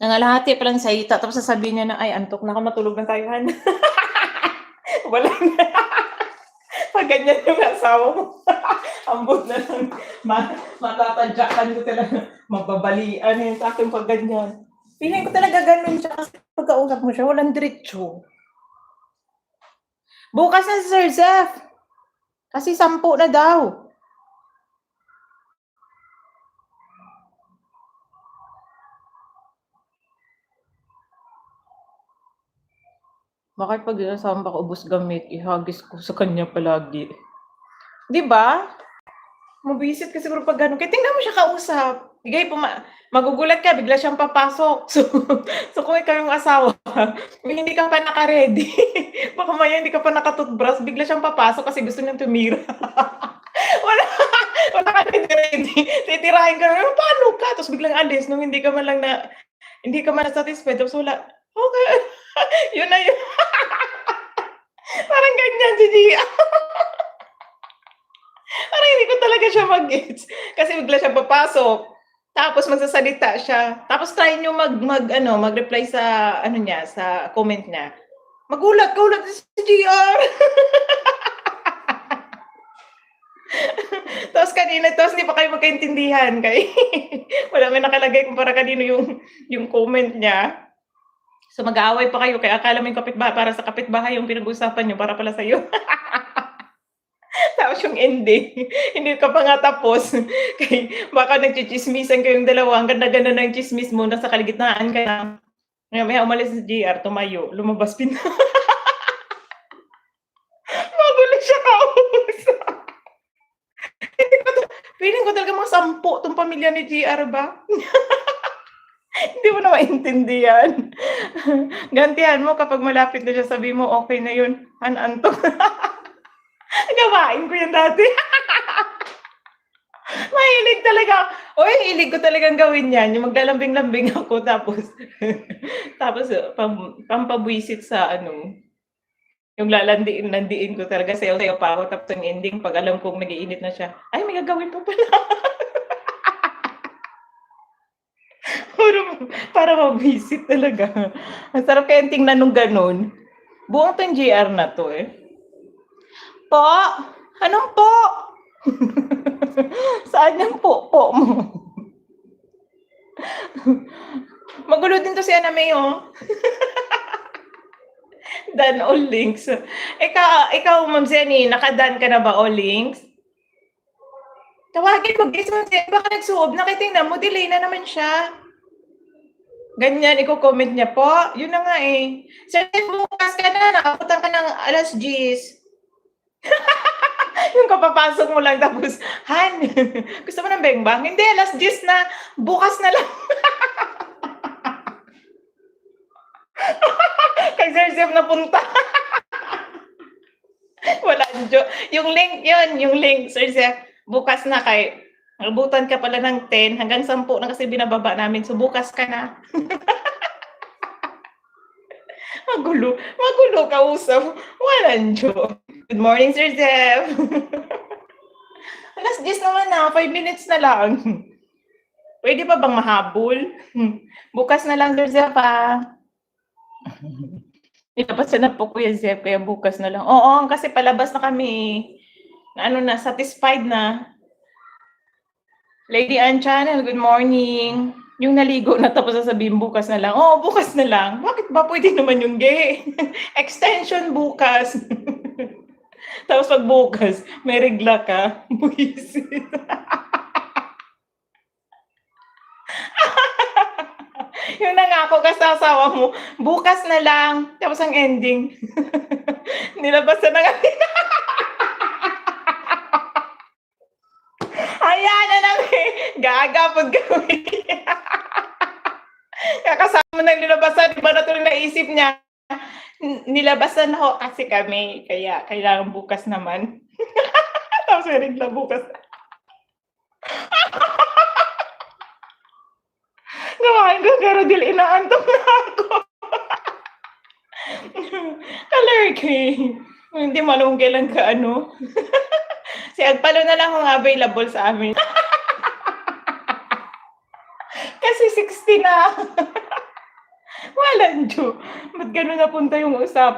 Nangalahati pa lang salita tapos sasabihin niya na, "Ay antok na ako, matulog na tayo Han." Wala na. 'Pag ganyan yung asawa mo, ambot na lang matatadyakan ko talaga, mababalian yun sa'kin 'pag ganyan. Feeling ko talaga gano'n siya kasi pagkausap mo siya walang diretso. Bukas na si Sir Zef, kasi 10 na daw. Bakit 'pag sinasama ko ubos gamit, ihagis ko sa kanya palagi. 'Di ba? Mabisit ka siguro 'pag gano'n, kaya tingnan mo siya kausap. Sige magugulat ka bigla siyang papasok. So kung ikaw yung asawa, hindi ka pa naka-ready, baka mamaya hindi ka pa naka-toothbrush bigla siyang papasok kasi gusto niyang tumira. Wala wala ka ready-ready, titirahin ka na, "Paano ka?" Tapos biglang alis nung hindi ka man na-satisfied tapos wala, okey yun na yun. Parang ganyan si Gia. Parang hindi ko talaga siya ma-gets kasi bigla siyang papasok, tapos magsasalita siya, tapos try niyo mag-reply sa ano niya, sa comment niya. Gulat si GR. Tapos hindi pa kayo magkaintindihan wala may nakalagay kung para kanino yung comment niya. So mag-aaway pa kayo kaya akala mo yung para sa kapitbahay yung pinag-uusapan niyo para pala sa'yo. Tapos yung ending, hindi ka pa nga tapos, baka nagtsitsismisan kayong dalawa, ang ganda-ganda ng tsismis mo, nasa kalagitnaan ka na. Maya-maya umalis si GR, tumayo, lumabas magulo siya kausap. Hindi ko feeling ko talaga mga 10 'tong pamilya ni GR ba. Hindi mo na maintindihan. Gantihan mo kapag malapit na siya, sabihin mo, "Okey na yun, Han, antok." Gawain ko yan dati. Mahilig talaga hilig ko talagang gawin 'yan, yung maglalambing-lambing ako tapos pampabwisit sa yung lalandiin-landiin ko talaga, sayaw-sayaw pa ako tapos yung ending 'pag alam kong nag-iinit na siya, "Ay may gagawin pa pala." Puro para mabwisit talaga. Ang sarap kayang tingnan nung gano'n. Buong 'tong GR na 'to, eh. "Po? Anong po?" Saan yung po mo? Magulo din 'to si Ana May, oh. Done all links. Ikaw Ma'am Zenny, naka-done ka na ba all links? Tawagin mo guys Ma'am Zenny, baka nagsuob na kaya tingnan mo delay na naman siya. Ganyan iko-comment niya, "Po?" Yun na nga, eh. "Sir, bukas ka na, naabutan ka ng 10:00." Yung kapapasok mo lang tapos, "Han, gusto mo ng bengbang?" "Hindi, 10:00 na, bukas na lang." Kay Sir Jeff napunta. Walang yung link yun, yung link, Sir Jeff, bukas na naabutan ka pala ng 10 hanggang 10 na kasi binababa namin, so bukas ka na. Magulo kausap, walang joke. Good morning, Sir Jeff. 10:00 naman na, 5 minutes na lang. Puwede pa bang mahabol? Bukas na lang, Sir Jeff, ah. Nilabas na po Kuya Jeff kaya bukas na lang. Oo, kasi palabas na kami, na satisfied na. Lady Ann Channel, good morning. Yung naligo na tapos sasabihin bukas na lang. Oo, bukas na lang. Bakit ba pwede naman yung extension bukas. Tapos pag bukas, may regla ka. Buwisit. Yung nangako ka sa asawa mo, bukas na lang. Tapos ang ending, nilabasan na nga. Ayan na lang eh. Gaga pag gawin. Kakasama ng nilabasan, iba na tuloy naisip niya. Nilabasan ho kasi kami, kaya kailangan bukas naman. Tapos may regla bukas. Gawain ko pero dil inaantok na ako. Kalerking. Hindi malung kailan ka Si Agpalo na lang ang available sa amin. Kasi 60 na. Walang Diyo, ba't gano'n napunta yung usapan